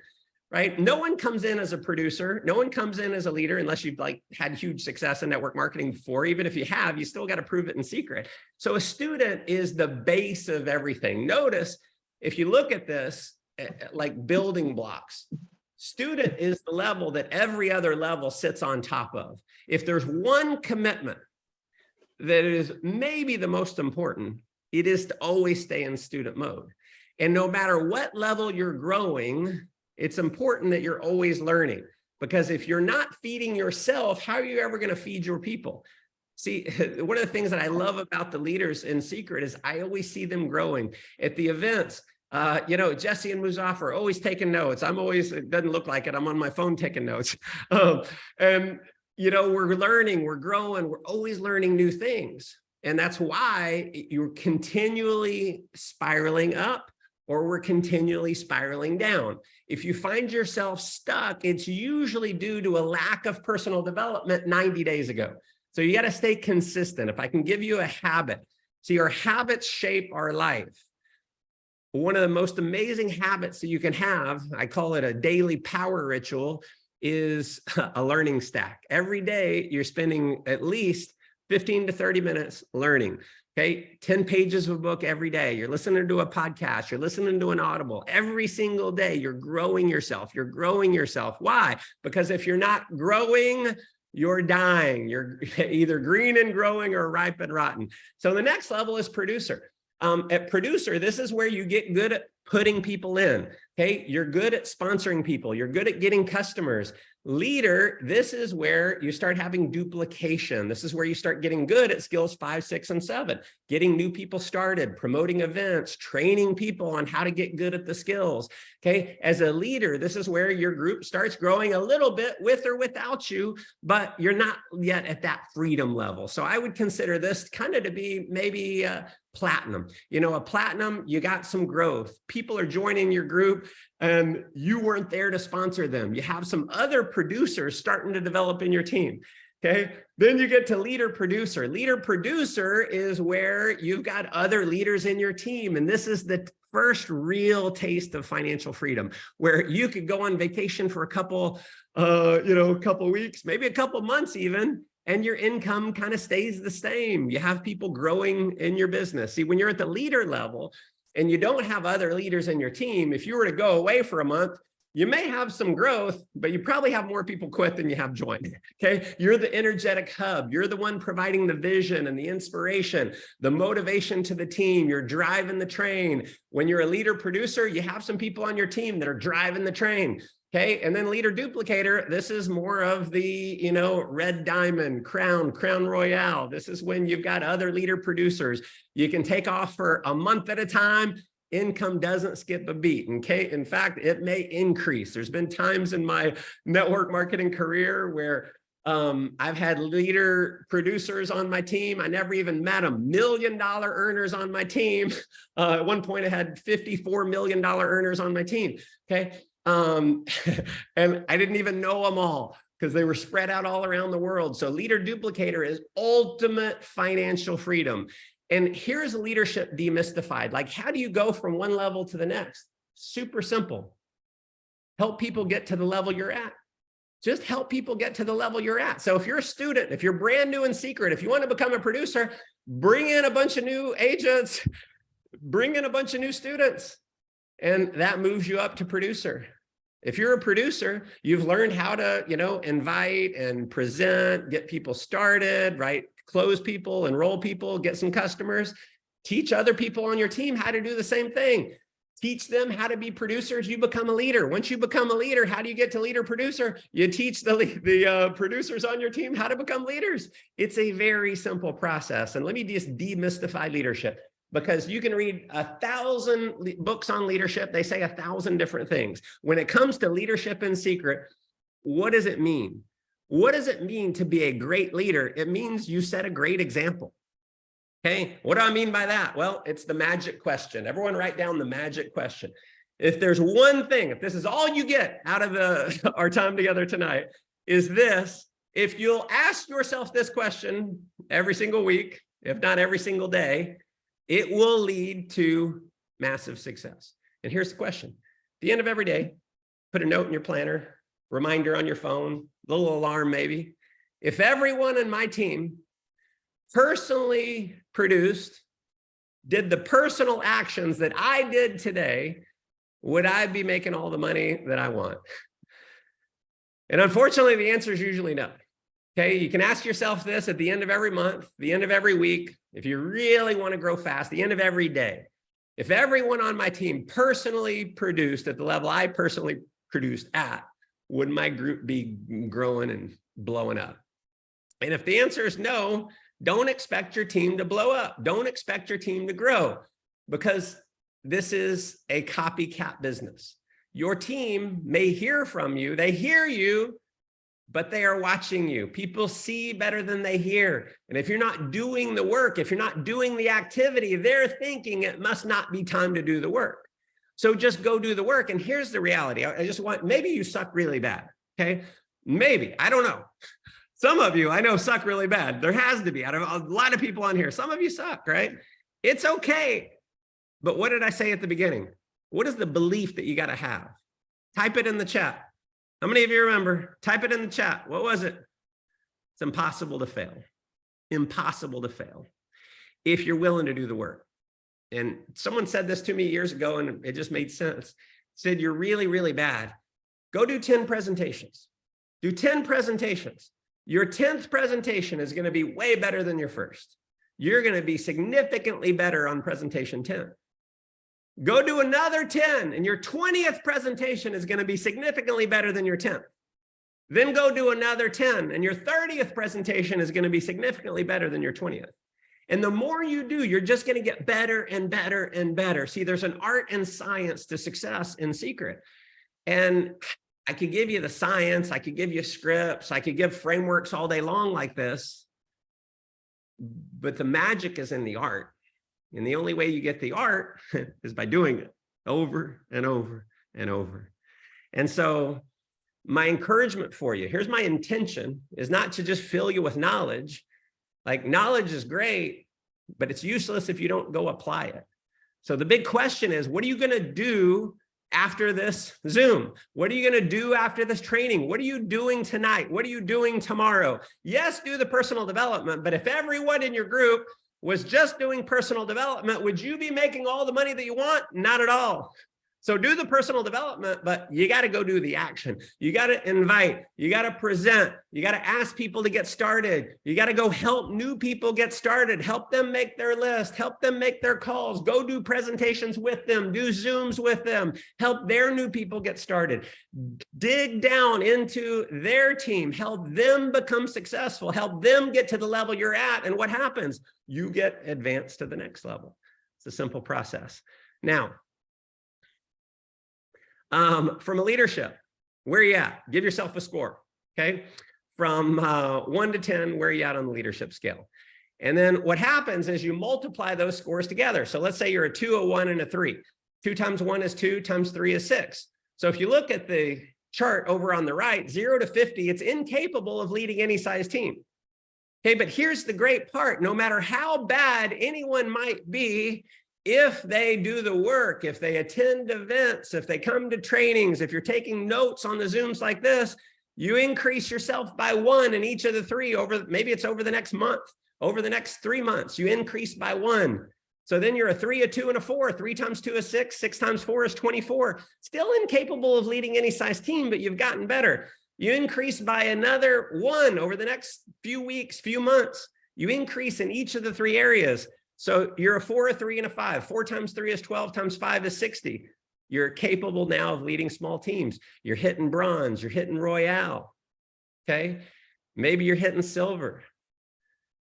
right? No one comes in as a producer. No one comes in as a leader unless you've like had huge success in network marketing before. Even if you have, you still got to prove it in Secret. So a student is the base of everything. Notice if you look at this, like building blocks, student is the level that every other level sits on top of. If there's one commitment that is maybe the most important, it is to always stay in student mode. And no matter what level you're growing, it's important that you're always learning, because if you're not feeding yourself, how are you ever going to feed your people? See, one of the things that I love about the leaders in Secret is I always see them growing at the events. You know, Jesse and Muzaffar are always taking notes. I'm always, it doesn't look like it, I'm on my phone taking notes. And, you know, we're learning, we're growing, we're always learning new things. And that's why you're continually spiraling up or we're continually spiraling down. If you find yourself stuck, it's usually due to a lack of personal development 90 days ago. So you got to stay consistent. If I can give you a habit, see, our habits shape our life. One of the most amazing habits that you can have, I call it a daily power ritual, is a learning stack. Every day you're spending at least 15 to 30 minutes learning. Okay, 10 pages of a book every day. You're listening to a podcast, you're listening to an Audible. Every single day you're growing yourself. You're growing yourself. Why? Because if you're not growing, you're dying. You're either green and growing or ripe and rotten. So the next level is producer. At producer, this is where you get good at putting people in. Okay, you're good at sponsoring people. You're good at getting customers. Leader, this is where you start having duplication. This is where you start getting good at skills 5, 6, and 7, getting new people started, promoting events, training people on how to get good at the skills. Okay, as a leader, this is where your group starts growing a little bit with or without you, but you're not yet at that freedom level. So I would consider this kind of to be maybe platinum. You know, a platinum, you got some growth. People are joining your group and you weren't there to sponsor them. You have some other producers starting to develop in your team. Okay, then you get to leader producer. Leader producer is where you've got other leaders in your team. And this is the first real taste of financial freedom, where you could go on vacation for a couple, couple weeks, maybe a couple months even, and your income kind of stays the same. You have people growing in your business. See, when you're at the leader level and you don't have other leaders in your team, if you were to go away for a month, you may have some growth, but you probably have more people quit than you have joined. Okay, you're the energetic hub. You're the one providing the vision and the inspiration, the motivation to the team. You're driving the train. When you're a leader producer, you have some people on your team that are driving the train. Okay, and then leader duplicator, this is more of the, red diamond, crown royale. This is when you've got other leader producers. You can take off for a month at a time. Income doesn't skip a beat. Okay, in fact, it may increase. There's been times in my network marketing career where I've had leader producers on my team. I never even met them. $1 million earners on my team. At one point I had $54 million earners on my team. Okay. And I didn't even know them all because they were spread out all around the world. So leader duplicator is ultimate financial freedom. And here's leadership demystified. Like, how do you go from one level to the next? Super simple. Help people get to the level you're at. Just help people get to the level you're at. So if you're a student, if you're brand new in Secret, if you want to become a producer, bring in a bunch of new agents, bring in a bunch of new students, and that moves you up to producer. If you're a producer, you've learned how to, invite and present, get people started, right? Close people, enroll people, get some customers, teach other people on your team how to do the same thing. Teach them how to be producers. You become a leader. Once you become a leader, how do you get to leader producer? You teach the producers on your team how to become leaders. It's a very simple process. And let me just demystify leadership, because you can read 1,000 books on leadership. They say 1,000 different things. When it comes to leadership in secret, what does it mean? What does it mean to be a great leader? It means you set a great example. Okay, what do I mean by that? Well, it's the magic question. Everyone write down the magic question. If there's one thing, if this is all you get out of our time together tonight, is this: if you'll ask yourself this question every single week, if not every single day, it will lead to massive success. And here's the question. At the end of every day, put a note in your planner, reminder on your phone, little alarm maybe. If everyone in my team personally did the personal actions that I did today, would I be making all the money that I want? And unfortunately, the answer is usually no. Okay, you can ask yourself this at the end of every month, the end of every week, if you really want to grow fast, the end of every day. If everyone on my team personally produced at the level I personally produced at, would my group be growing and blowing up? And if the answer is no, don't expect your team to blow up. Don't expect your team to grow, because this is a copycat business. Your team may hear from you. They hear you, but they are watching you. People see better than they hear. And if you're not doing the work, if you're not doing the activity, they're thinking it must not be time to do the work. So just go do the work. And here's the reality. Maybe you suck really bad. Okay. Maybe, I don't know. Some of you I know suck really bad. There has to be, out of a lot of people on here, some of you suck, right? It's okay. But what did I say at the beginning? What is the belief that you got to have? Type it in the chat. How many of you remember? Type it in the chat. What was it? It's impossible to fail. Impossible to fail if you're willing to do the work. And someone said this to me years ago, and it just made sense. Said, you're really, really bad. Go do 10 presentations. Do 10 presentations. Your 10th presentation is going to be way better than your first. You're going to be significantly better on presentation 10. Go do another 10, and your 20th presentation is going to be significantly better than your 10th. Then go do another 10, and your 30th presentation is going to be significantly better than your 20th. And the more you do, you're just going to get better and better and better. See, there's an art and science to success in secret. And I could give you the science, I could give you scripts, I could give frameworks all day long like this, but the magic is in the art. And the only way you get the art is by doing it over and over and over. And so my encouragement for you, here's my intention, is not to just fill you with knowledge. Like, knowledge is great, but it's useless if you don't go apply it. So the big question is, what are you going to do after this Zoom? What are you going to do after this training? What are you doing tonight? What are you doing tomorrow? Yes, do the personal development, but if everyone in your group was just doing personal development, would you be making all the money that you want? Not at all. So do the personal development, but you got to go do the action. You got to invite, you got to present, you got to ask people to get started. You got to go help new people get started, help them make their list, help them make their calls, go do presentations with them, do Zooms with them, help their new people get started. Dig down into their team, help them become successful, help them get to the level you're at. And what happens? You get advanced to the next level. It's a simple process. Now, from a leadership, where are you at? Give yourself a score, okay? From 1 to 10, where are you at on the leadership scale? And then what happens is you multiply those scores together. So let's say you're a 2, a 1, and a 3. 2 times 1 is 2, times 3 is 6. So if you look at the chart over on the right, 0 to 50, it's incapable of leading any size team. Okay, but here's the great part. No matter how bad anyone might be, if they do the work, if they attend events, if they come to trainings, if you're taking notes on the Zooms like this, you increase yourself by 1 in each of the 3 over, maybe it's over the next month, over the next 3 months, you increase by 1. So then you're a 3, a 2, and a 4. 3 times 2 is 6. 6 times 4 is 24. Still incapable of leading any size team, but you've gotten better. You increase by another 1 over the next few weeks, few months. You increase in each of the 3 areas. So you're a 4, a 3, and a 5. 4 times 3 is 12, times 5 is 60. You're capable now of leading small teams. You're hitting bronze, you're hitting royale, okay? Maybe you're hitting silver.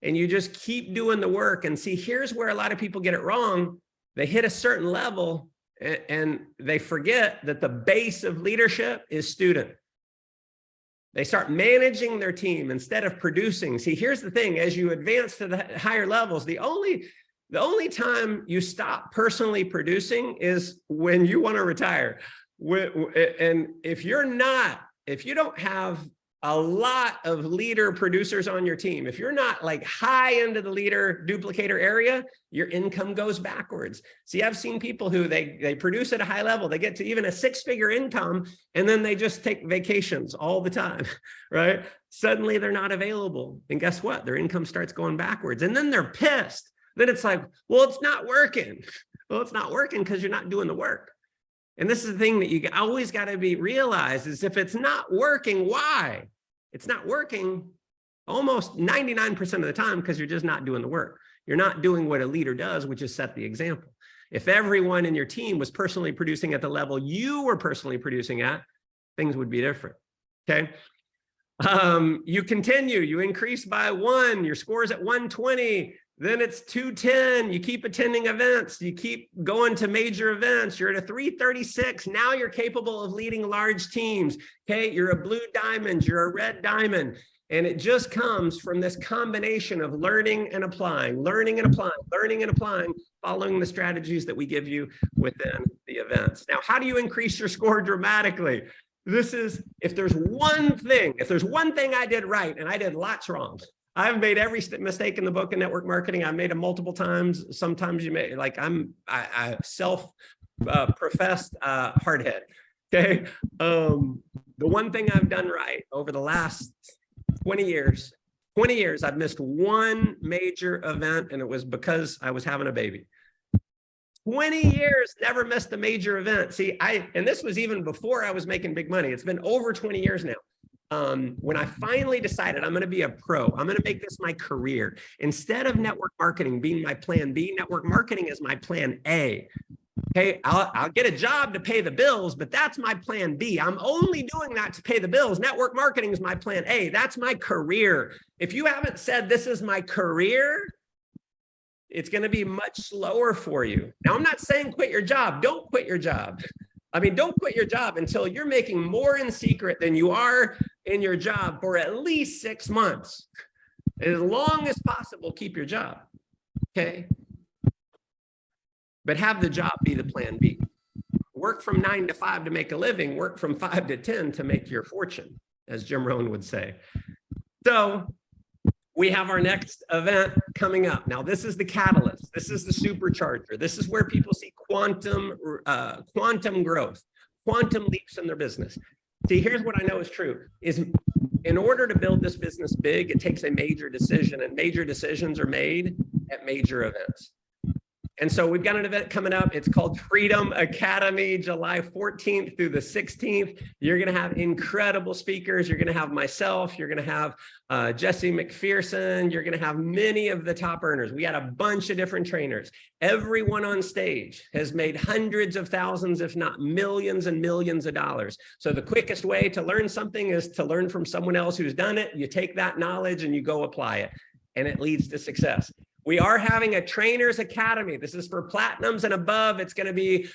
And you just keep doing the work. And see, here's where a lot of people get it wrong. They hit a certain level and they forget that the base of leadership is student. They start managing their team instead of producing. See, here's the thing, as you advance to the higher levels, the only time you stop personally producing is when you want to retire. And if you don't have a lot of leader producers on your team, if you're not like high into the leader duplicator area, your income goes backwards. See, I've seen people who they produce at a high level, they get to even a 6-figure income, and then they just take vacations all the time, right? Suddenly they're not available. And guess what? Their income starts going backwards. And then they're pissed. Then it's like, well, it's not working. Well, it's not working because you're not doing the work. And this is the thing that you always got to be realized is if it's not working, why? It's not working almost 99% of the time because you're just not doing the work. You're not doing what a leader does, which is set the example. If everyone in your team was personally producing at the level you were personally producing at, things would be different, okay? You continue, you increase by 1, your score's at 120, then it's 210, you keep attending events, you keep going to major events, you're at a 336, now you're capable of leading large teams, okay? You're a blue diamond, you're a red diamond, and it just comes from this combination of learning and applying, learning and applying, learning and applying, following the strategies that we give you within the events. Now, how do you increase your score dramatically? This is, if there's one thing I did right, and I did lots wrong, I've made every mistake in the book in network marketing. I've made them multiple times. Sometimes you may, like I self-professed hardhead, okay? The one thing I've done right over the last 20 years, I've missed one major event, and it was because I was having a baby. 20 years, never missed a major event. See, and this was even before I was making big money. It's been over 20 years now. When I finally decided I'm going to be a pro, I'm going to make this my career. Instead of network marketing being my plan B, network marketing is my plan A. Okay, I'll get a job to pay the bills, but that's my plan B. I'm only doing that to pay the bills. Network marketing is my plan A. That's my career. If you haven't said this is my career, it's going to be much slower for you. Now, I'm not saying quit your job. Don't quit your job. I mean, don't quit your job until you're making more in secret than you are in your job for at least 6 months. As long as possible, keep your job, okay? But have the job be the plan B. Work from 9 to 5 to make a living, work from 5 to 10 to make your fortune, as Jim Rohn would say. So we have our next event coming up. Now, this is the catalyst. This is the supercharger. This is where people see quantum growth, quantum leaps in their business. See, here's what I know is true, is in order to build this business big, it takes a major decision, and major decisions are made at major events. And so we've got an event coming up. It's called Freedom Academy, July 14th through the 16th. You're going to have incredible speakers. You're going to have myself. You're going to have Jesse McPherson. You're going to have many of the top earners. We got a bunch of different trainers. Everyone on stage has made hundreds of thousands, if not millions and millions of dollars. So the quickest way to learn something is to learn from someone else who's done it. You take that knowledge and you go apply it, and it leads to success. We are having a Trainers Academy. This is for platinums and above. It's going to be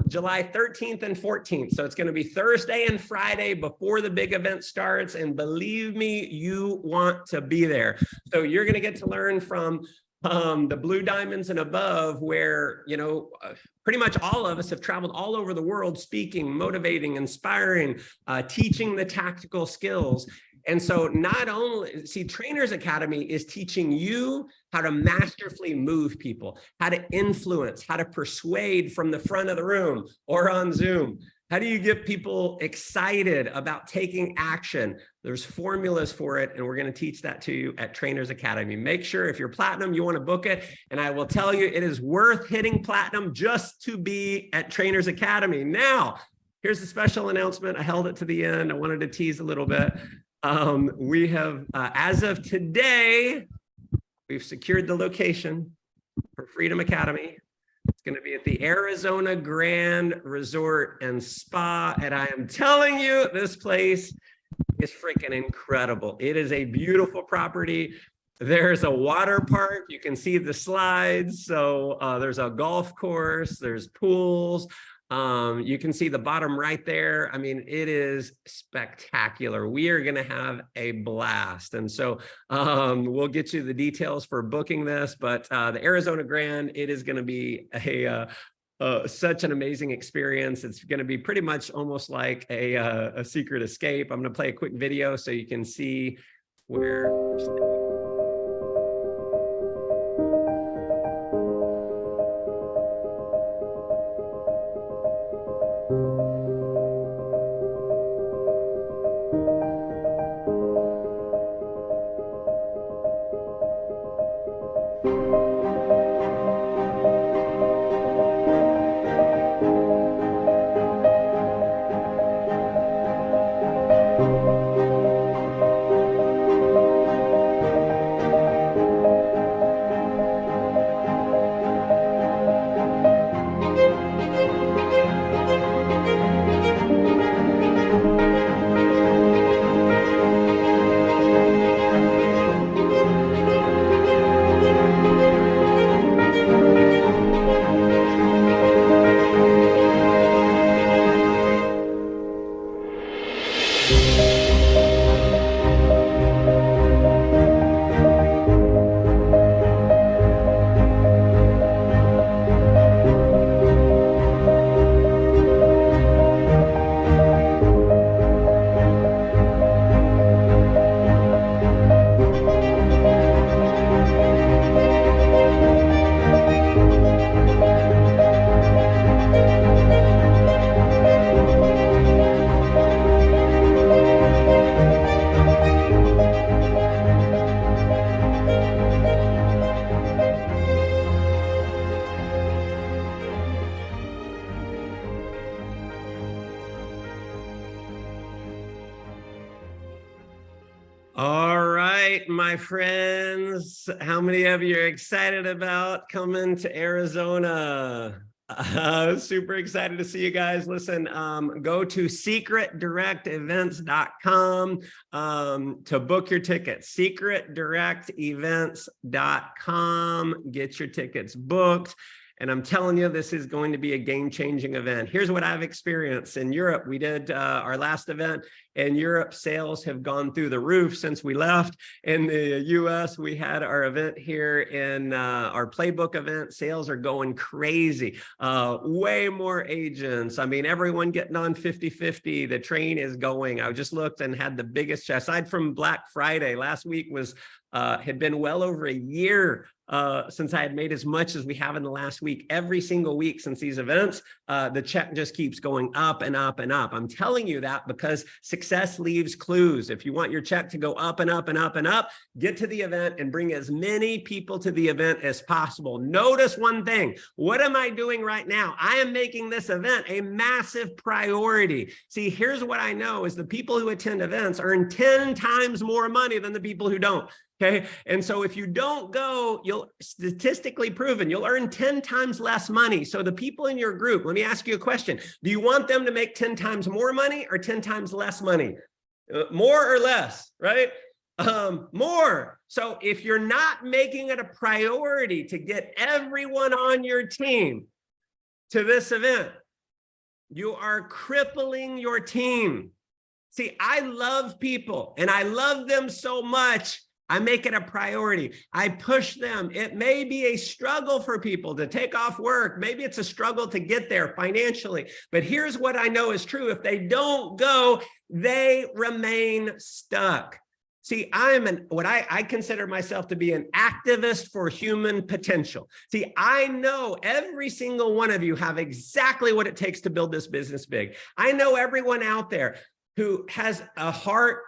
July 13th and 14th. So it's going to be Thursday and Friday before the big event starts. And believe me, you want to be there. So you're going to get to learn from the blue diamonds and above, where, you know, pretty much all of us have traveled all over the world speaking, motivating, inspiring, teaching the tactical skills. And so not only, see, Trainers Academy is teaching you how to masterfully move people, how to influence, how to persuade from the front of the room or on Zoom, How do you get people excited about taking action? There's formulas for it, and we're going to teach that to you at Trainers Academy. Make sure if you're platinum, you want to book it. And I will tell you, it is worth hitting platinum just to be at Trainers Academy. Now, here's a special announcement. I held it to the end. I wanted to tease a little bit. We have, as of today, we've secured the location for Freedom Academy. It's going to be at the Arizona Grand Resort and Spa. And I am telling you, this place is freaking incredible. It is a beautiful property. There's a water park. You can see the slides. So there's a golf course. There's pools. You can see the bottom right there. I mean, it is spectacular. We are going to have a blast. And so we'll get you the details for booking this, but the Arizona Grand, it is going to be such an amazing experience. It's going to be pretty much almost like a secret escape. I'm going to play a quick video so you can see where we're staying. All right, my friends, how many of you are excited about coming to Arizona? Super excited to see you guys. Listen, go to secretdirectevents.com to book your tickets. Secretdirectevents.com. Get your tickets booked. And I'm telling you, this is going to be a game-changing event. Here's what I've experienced in Europe. We did our last event in Europe. Sales have gone through the roof since we left. In the US, we had our event here in our playbook event. Sales are going crazy. Way more agents. I mean, everyone getting on 50-50. The train is going. I just looked and had the biggest, aside from Black Friday, last week was had been well over a year since I had made as much as we have in the last week. Every single week since these events, the check just keeps going up and up and up. I'm telling you that because success leaves clues. If you want your check to go up and up and up and up, get to the event and bring as many people to the event as possible. Notice one thing. What am I doing right now? I am making this event a massive priority. See, here's what I know is the people who attend events earn 10 times more money than the people who don't. Okay. And so if you don't go, you'll statistically proven, you'll earn 10 times less money. So the people in your group, let me ask you a question. Do you want them to make 10 times more money or 10 times less money? More or less, right? More. So if you're not making it a priority to get everyone on your team to this event, you are crippling your team. See, I love people and I love them so much. I make it a priority. I push them. It may be a struggle for people to take off work. Maybe it's a struggle to get there financially. But here's what I know is true. If they don't go, they remain stuck. See, what I consider myself to be an activist for human potential. See, I know every single one of you have exactly what it takes to build this business big. I know everyone out there who has a heart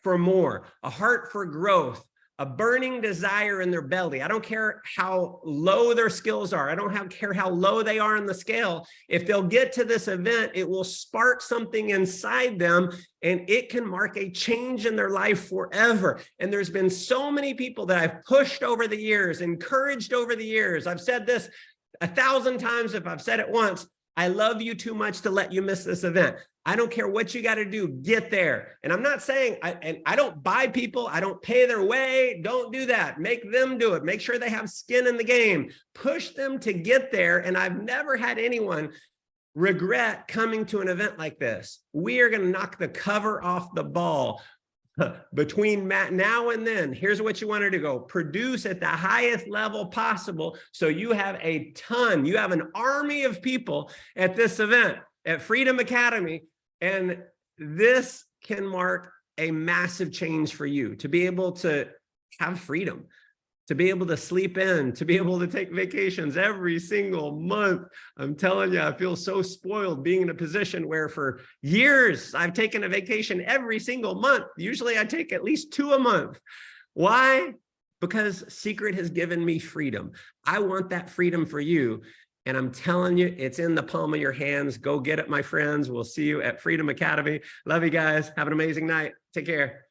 for more, a heart for growth, a burning desire in their belly. I don't care how low their skills are. I don't care how low they are in the scale. If they'll get to this event, it will spark something inside them and it can mark a change in their life forever. And there's been so many people that I've pushed over the years, encouraged over the years. I've said this 1,000 times. If I've said it once, I love you too much to let you miss this event. I don't care what you got to do, get there. And I'm not saying, I don't buy people, I don't pay their way, don't do that. Make them do it. Make sure they have skin in the game. Push them to get there. And I've never had anyone regret coming to an event like this. We are going to knock the cover off the ball. Between now and then, here's what you want to do. Go produce at the highest level possible. So you have you have an army of people at this event at Freedom Academy. And this can mark a massive change for you to be able to have freedom, to be able to sleep in, to be able to take vacations every single month. I'm telling you, I feel so spoiled being in a position where for years I've taken a vacation every single month. Usually I take at least 2 a month. Why? Because Secret has given me freedom. I want that freedom for you. And I'm telling you, it's in the palm of your hands. Go get it, my friends. We'll see you at Freedom Academy. Love you guys. Have an amazing night. Take care.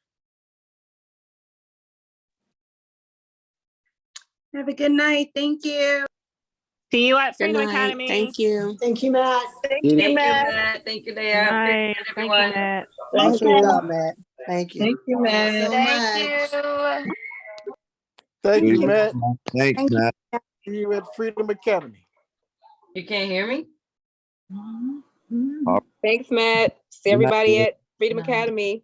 Have a good night. Thank you.
See you at
Good
Freedom
night.
Academy.
Thank you.
Thank you, Matt.
Thank
Good
you,
night.
Matt.
Thank you,
Good
Leah.
night. Thank you, Matt.
Thank
you.
Matt. Thank you.
Thank you, Matt.
Thank you.
Thank you, Matt.
Thanks, Matt.
See you at Freedom Academy.
You can't hear me?
Mhm.
Thanks, Matt. See
Good night,
everybody
Leah.
at Freedom
Good night.
Academy.